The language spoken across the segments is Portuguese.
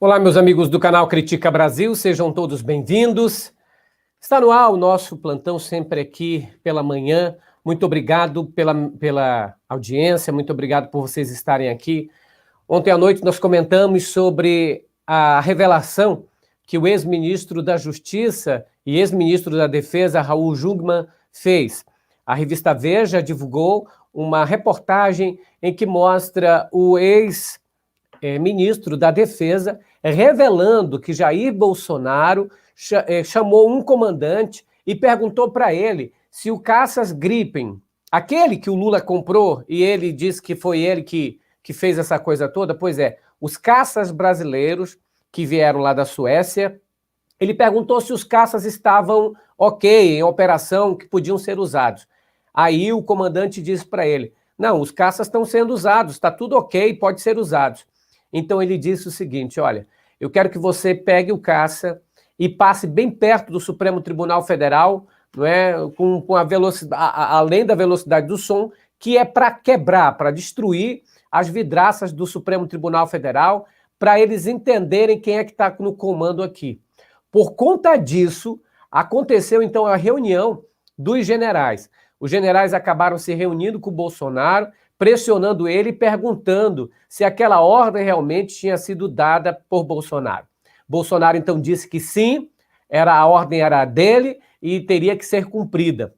Olá, meus amigos do canal Critica Brasil, sejam todos bem-vindos. Está no ar o nosso plantão sempre aqui pela manhã. Muito obrigado pela audiência, muito obrigado por vocês estarem aqui. Ontem à noite nós comentamos sobre a revelação que o ex-ministro da Justiça e ex-ministro da Defesa, Raul Jungmann, fez. A revista Veja divulgou uma reportagem em que mostra o ex-ministro da Defesa revelando que Jair Bolsonaro chamou um comandante e perguntou para ele se o caças Gripen, aquele que o Lula comprou e ele disse que foi ele que fez essa coisa toda, pois é, os caças brasileiros que vieram lá da Suécia, ele perguntou se os caças estavam ok, em operação, que podiam ser usados. Aí o comandante disse para ele, não, os caças estão sendo usados, está tudo ok, pode ser usados. Então ele disse o seguinte, olha, eu quero que você pegue o caça e passe bem perto do Supremo Tribunal Federal, não é, com a velocidade, além da velocidade do som, que é para quebrar, para destruir as vidraças do Supremo Tribunal Federal, para eles entenderem quem é que está no comando aqui. Por conta disso, aconteceu então a reunião dos generais. Os generais acabaram se reunindo com o Bolsonaro, pressionando ele e perguntando se aquela ordem realmente tinha sido dada por Bolsonaro. Bolsonaro então disse que sim, a ordem era dele e teria que ser cumprida.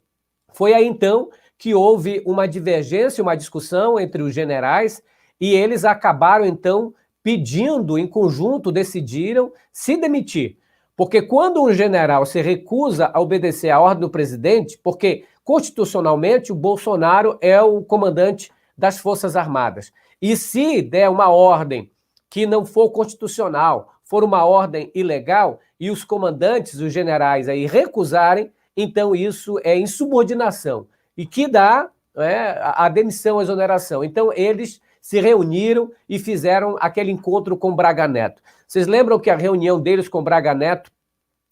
Foi aí então que houve uma divergência, uma discussão entre os generais e eles acabaram então pedindo, em conjunto, decidiram se demitir. Porque quando um general se recusa a obedecer à ordem do presidente, porque constitucionalmente o Bolsonaro é o comandante das Forças Armadas. E se der uma ordem que não for constitucional, for uma ordem ilegal, e os comandantes, os generais aí recusarem, então isso é insubordinação, e que dá a demissão, a exoneração. Então eles se reuniram e fizeram aquele encontro com Braga Neto. Vocês lembram que a reunião deles com Braga Neto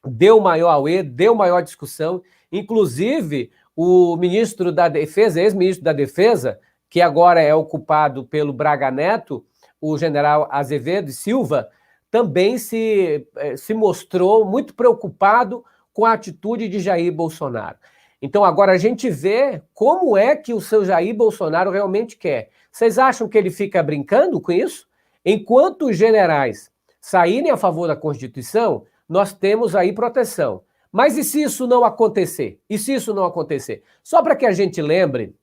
deu maior auê, deu maior discussão, inclusive o ministro da Defesa, ex-ministro da Defesa, que agora é ocupado pelo Braga Neto, o general Azevedo Silva, também se mostrou muito preocupado com a atitude de Jair Bolsonaro. Então agora a gente vê como é que o seu Jair Bolsonaro realmente quer. Vocês acham que ele fica brincando com isso? Enquanto os generais saírem a favor da Constituição, nós temos aí proteção. Mas e se isso não acontecer? E se isso não acontecer? Só para que a gente lembre,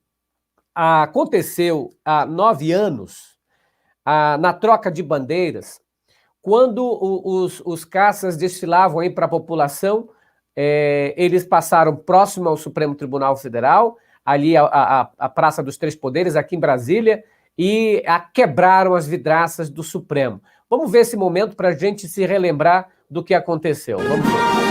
aconteceu há 9 anos, na troca de bandeiras, quando os caças desfilavam aí para a população, eles passaram próximo ao Supremo Tribunal Federal, ali a Praça dos Três Poderes, aqui em Brasília, e quebraram as vidraças do Supremo. Vamos ver esse momento para a gente se relembrar do que aconteceu. Vamos ver.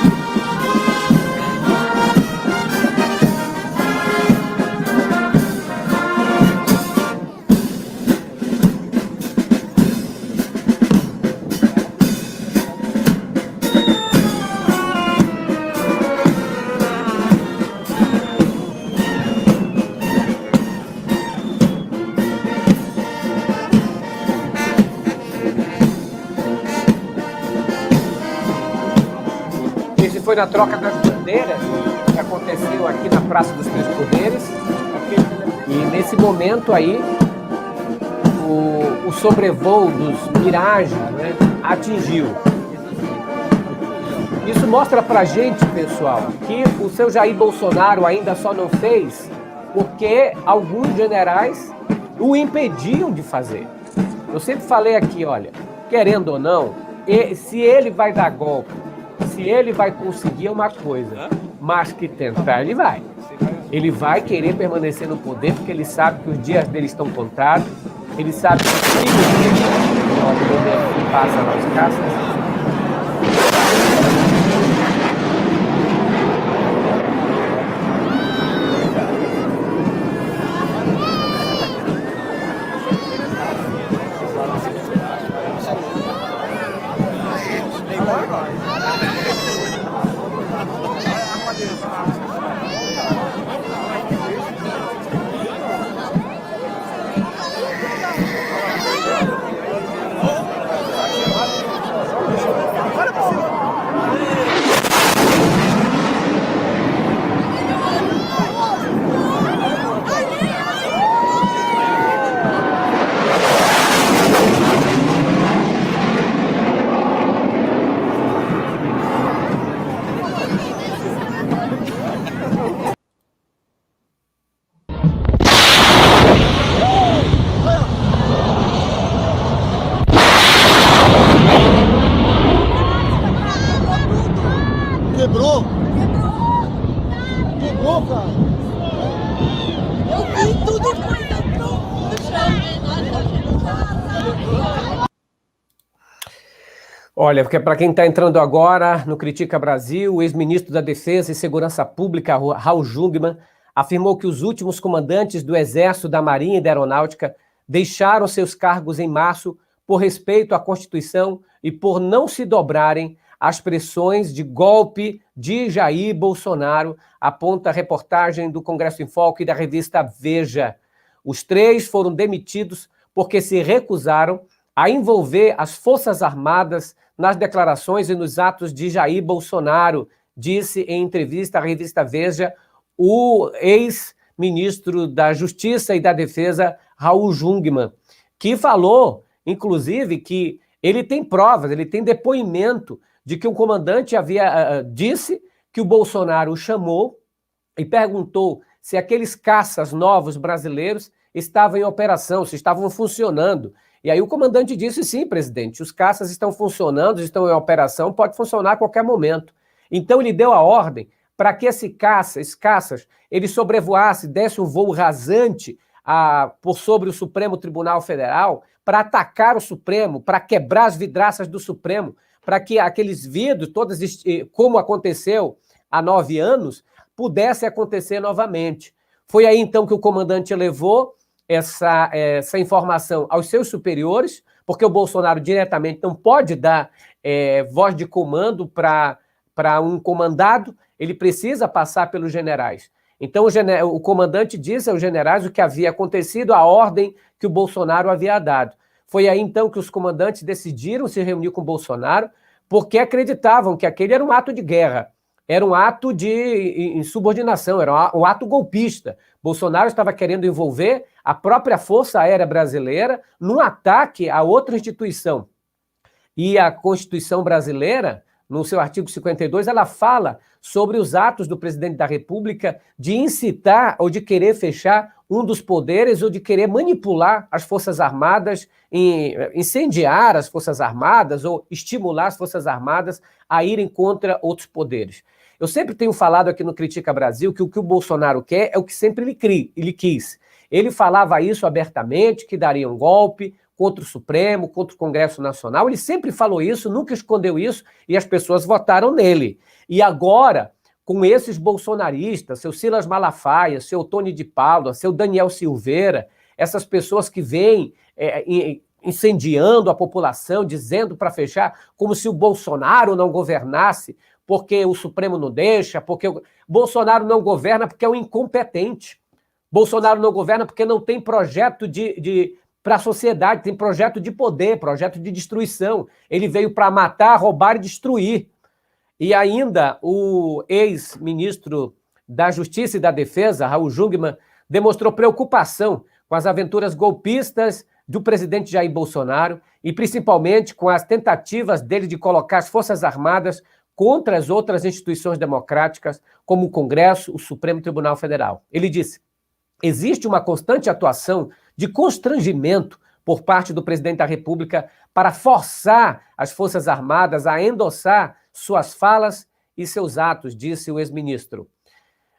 Foi na troca das bandeiras que aconteceu aqui na Praça dos Três Poderes. E nesse momento aí, o sobrevoo dos Mirage, né, atingiu. Isso mostra pra gente, pessoal, que o seu Jair Bolsonaro ainda só não fez porque alguns generais o impediam de fazer. Eu sempre falei aqui, olha, querendo ou não, se ele vai dar golpe, se ele vai conseguir uma coisa, mas que tentar, ele vai. Ele vai querer permanecer no poder, porque ele sabe que os dias dele estão contados, ele sabe que se ele passa nas caças. Olha, porque para quem está entrando agora no Critica Brasil, o ex-ministro da Defesa e Segurança Pública, Raul Jungmann, afirmou que os últimos comandantes do Exército, da Marinha e da Aeronáutica deixaram seus cargos em março por respeito à Constituição e por não se dobrarem às pressões de golpe de Jair Bolsonaro, aponta a reportagem do Congresso em Foco e da revista Veja. Os 3 foram demitidos porque se recusaram a envolver as Forças Armadas nas declarações e nos atos de Jair Bolsonaro, disse em entrevista à revista Veja o ex-ministro da Justiça e da Defesa, Raul Jungmann, que falou, inclusive, que ele tem provas, ele tem depoimento de que um comandante disse que o Bolsonaro o chamou e perguntou se aqueles caças novos brasileiros estavam em operação, se estavam funcionando. E aí o comandante disse, sim, presidente, os caças estão funcionando, estão em operação, pode funcionar a qualquer momento. Então ele deu a ordem para que esses caças, ele sobrevoasse, desse um voo rasante por sobre o Supremo Tribunal Federal, para atacar o Supremo, para quebrar as vidraças do Supremo, para que aqueles vidros, todos, como aconteceu há 9 anos, pudesse acontecer novamente. Foi aí então que o comandante levou essa informação aos seus superiores, porque o Bolsonaro diretamente não pode dar voz de comando para um comandado, ele precisa passar pelos generais. Então o comandante disse aos generais o que havia acontecido, a ordem que o Bolsonaro havia dado. Foi aí então que os comandantes decidiram se reunir com o Bolsonaro, porque acreditavam que aquele era um ato de guerra, era um ato de insubordinação, era um ato golpista. Bolsonaro estava querendo envolver a própria Força Aérea Brasileira num ataque a outra instituição. E a Constituição brasileira, no seu artigo 52, ela fala sobre os atos do presidente da República de incitar ou de querer fechar um dos poderes ou de querer manipular as Forças Armadas, incendiar as Forças Armadas ou estimular as Forças Armadas a irem contra outros poderes. Eu sempre tenho falado aqui no Critica Brasil que o Bolsonaro quer é o que sempre ele quis. Ele falava isso abertamente, que daria um golpe contra o Supremo, contra o Congresso Nacional. Ele sempre falou isso, nunca escondeu isso, e as pessoas votaram nele. E agora, com esses bolsonaristas, seu Silas Malafaia, seu Tony de Paula, seu Daniel Silveira, essas pessoas que vêm incendiando a população, dizendo para fechar, como se o Bolsonaro não governasse, porque o Supremo não deixa, porque o Bolsonaro não governa porque é um incompetente. Bolsonaro não governa porque não tem projeto para a sociedade, tem projeto de poder, projeto de destruição. Ele veio para matar, roubar e destruir. E ainda o ex-ministro da Justiça e da Defesa, Raul Jungmann, demonstrou preocupação com as aventuras golpistas do presidente Jair Bolsonaro e principalmente com as tentativas dele de colocar as Forças Armadas contra as outras instituições democráticas, como o Congresso, o Supremo Tribunal Federal. Ele disse: existe uma constante atuação de constrangimento por parte do presidente da República para forçar as Forças Armadas a endossar suas falas e seus atos, disse o ex-ministro.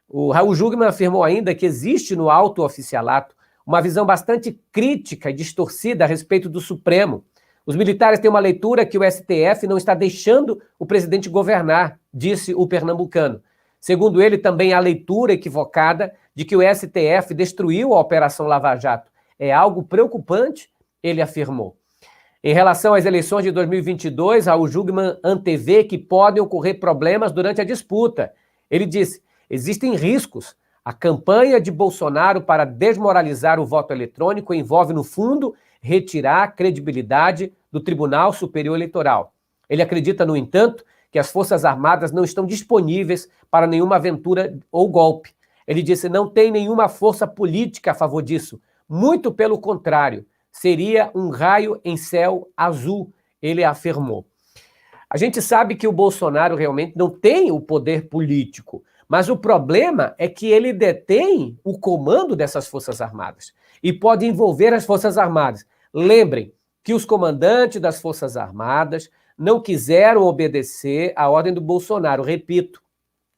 O Raul Jungmann afirmou ainda que existe no alto oficialato uma visão bastante crítica e distorcida a respeito do Supremo. Os militares têm uma leitura que o STF não está deixando o presidente governar, disse o pernambucano. Segundo ele, também há leitura equivocada de que o STF destruiu a Operação Lava Jato. É algo preocupante, ele afirmou. Em relação às eleições de 2022, Raul Jungmann antevê que podem ocorrer problemas durante a disputa. Ele disse: existem riscos. A campanha de Bolsonaro para desmoralizar o voto eletrônico envolve, no fundo, retirar a credibilidade do Tribunal Superior Eleitoral. Ele acredita, no entanto, que as Forças Armadas não estão disponíveis para nenhuma aventura ou golpe. Ele disse: não tem nenhuma força política a favor disso. Muito pelo contrário, seria um raio em céu azul, ele afirmou. A gente sabe que o Bolsonaro realmente não tem o poder político, mas o problema é que ele detém o comando dessas Forças Armadas e pode envolver as Forças Armadas. Lembrem que os comandantes das Forças Armadas não quiseram obedecer à ordem do Bolsonaro. Repito,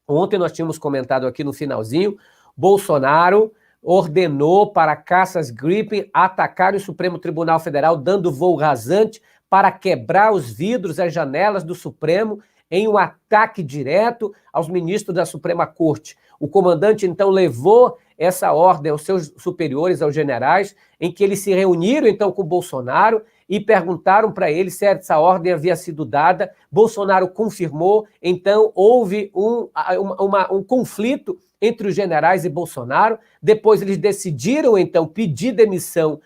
ontem nós tínhamos comentado aqui no finalzinho, Bolsonaro ordenou para caças Gripen atacar o Supremo Tribunal Federal, dando voo rasante para quebrar os vidros, as janelas do Supremo, em um ataque direto aos ministros da Suprema Corte. O comandante, então, levou essa ordem aos seus superiores, aos generais, em que eles se reuniram, então, com o Bolsonaro e perguntaram para ele se essa ordem havia sido dada. Bolsonaro confirmou, então houve um conflito entre os generais e Bolsonaro. Depois eles decidiram, então, pedir demissão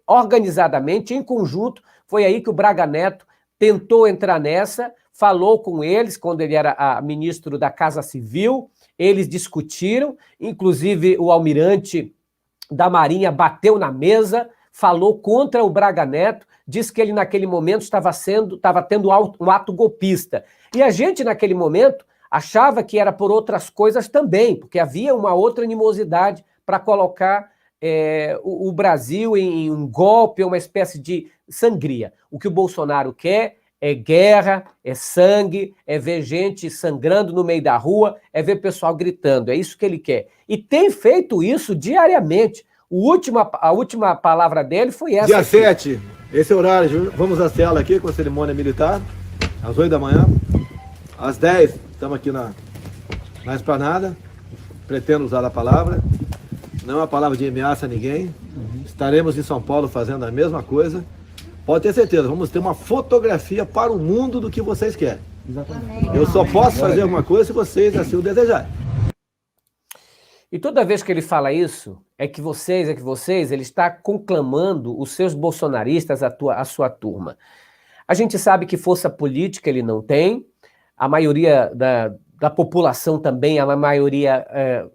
organizadamente, em conjunto. Foi aí que o Braga Neto tentou entrar nessa, falou com eles quando ele era ministro da Casa Civil, eles discutiram, inclusive o almirante da Marinha bateu na mesa, falou contra o Braga Neto, disse que ele naquele momento estava tendo um ato golpista. E a gente naquele momento achava que era por outras coisas também, porque havia uma outra animosidade para colocar o Brasil em um golpe, uma espécie de sangria. O que o Bolsonaro quer é guerra, é sangue, é ver gente sangrando no meio da rua, é ver pessoal gritando, é isso que ele quer. E tem feito isso diariamente. A última palavra dele foi essa. Dia 7, esse horário, vamos à cela aqui com a cerimônia militar, às 8 da manhã. Às 10, estamos aqui na esplanada, pretendo usar a palavra, não é uma palavra de ameaça a ninguém. Estaremos em São Paulo fazendo a mesma coisa. Pode ter certeza, vamos ter uma fotografia para o mundo do que vocês querem. Exatamente. Eu só posso fazer alguma coisa se vocês assim o desejarem. E toda vez que ele fala isso, ele está conclamando os seus bolsonaristas, a sua turma. A gente sabe que força política ele não tem, a maioria da população também, a maioria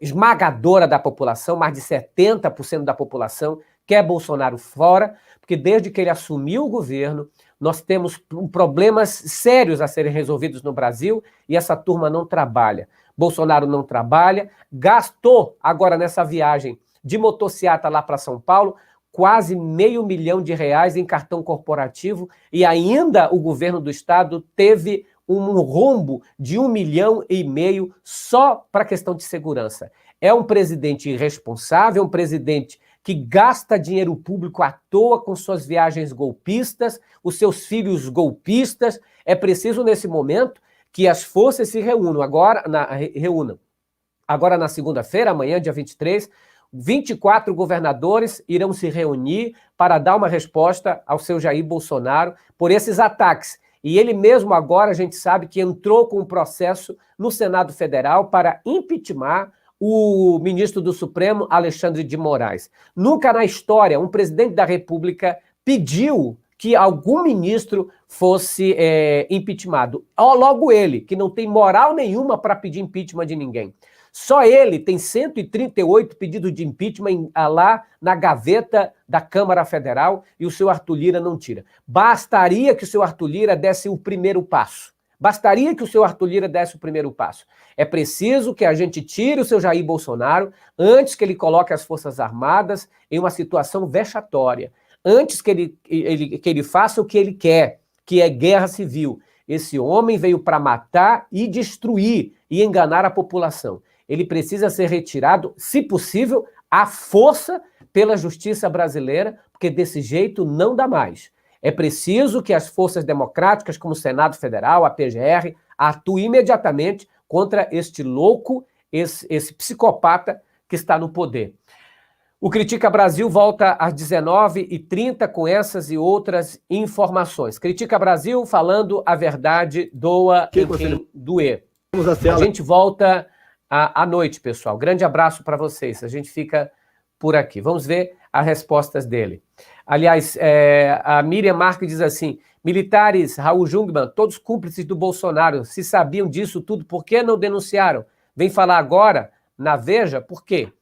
esmagadora da população, mais de 70% da população, quer Bolsonaro fora, porque desde que ele assumiu o governo, nós temos problemas sérios a serem resolvidos no Brasil e essa turma não trabalha. Bolsonaro não trabalha, gastou agora nessa viagem de motociata lá para São Paulo, quase R$500 mil em cartão corporativo e ainda o governo do estado teve um rombo de R$1,5 milhão só para a questão de segurança. É um presidente irresponsável, é um presidente que gasta dinheiro público à toa com suas viagens golpistas, os seus filhos golpistas. É preciso, nesse momento, que as forças se reúnam. Agora, na segunda-feira, amanhã, dia 23, 24 governadores irão se reunir para dar uma resposta ao seu Jair Bolsonaro por esses ataques. E ele mesmo agora, a gente sabe que entrou com um processo no Senado Federal para impeachment o ministro do Supremo, Alexandre de Moraes. Nunca na história um presidente da República pediu que algum ministro fosse impeachmentado. Logo ele, que não tem moral nenhuma para pedir impeachment de ninguém. Só ele tem 138 pedidos de impeachment lá na gaveta da Câmara Federal e o seu Arthur Lira não tira. Bastaria que o seu Arthur Lira desse o primeiro passo. Bastaria que o seu Arthur Lira desse o primeiro passo. É preciso que a gente tire o seu Jair Bolsonaro antes que ele coloque as Forças Armadas em uma situação vexatória. Antes que ele faça o que ele quer, que é guerra civil. Esse homem veio para matar e destruir e enganar a população. Ele precisa ser retirado, se possível, à força pela justiça brasileira, porque desse jeito não dá mais. É preciso que as forças democráticas, como o Senado Federal, a PGR, atuem imediatamente contra este louco, esse psicopata que está no poder. O Critica Brasil volta às 19h30 com essas e outras informações. Critica Brasil falando a verdade, doa em quem doer. A gente volta à noite, pessoal. Grande abraço para vocês. A gente fica por aqui. Vamos ver as respostas dele. Aliás, a Miriam Marques diz assim: militares, Raul Jungmann, todos cúmplices do Bolsonaro, se sabiam disso tudo, por que não denunciaram? Vem falar agora na Veja, por quê?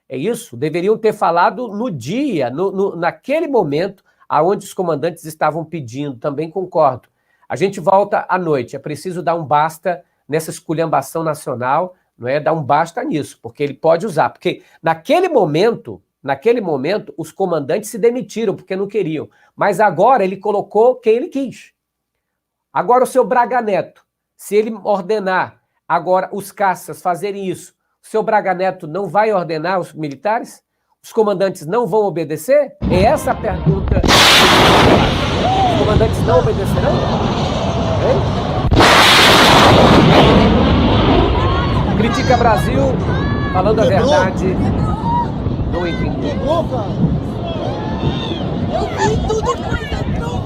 É isso, deveriam ter falado no dia, naquele momento, aonde os comandantes estavam pedindo, também concordo. A gente volta à noite, é preciso dar um basta nessa esculhambação nacional, não é? Dar um basta nisso, porque ele pode usar, porque naquele momento, os comandantes se demitiram, porque não queriam, mas agora ele colocou quem ele quis. Agora o seu Braga Neto, se ele ordenar agora os caças fazerem isso, o seu Braga Neto não vai ordenar os militares? Os comandantes não vão obedecer? É essa a pergunta. Os comandantes não obedecerão? Hein? Critica Brasil, falando a verdade. Não entendi. Eu vi tudo que você trouxe.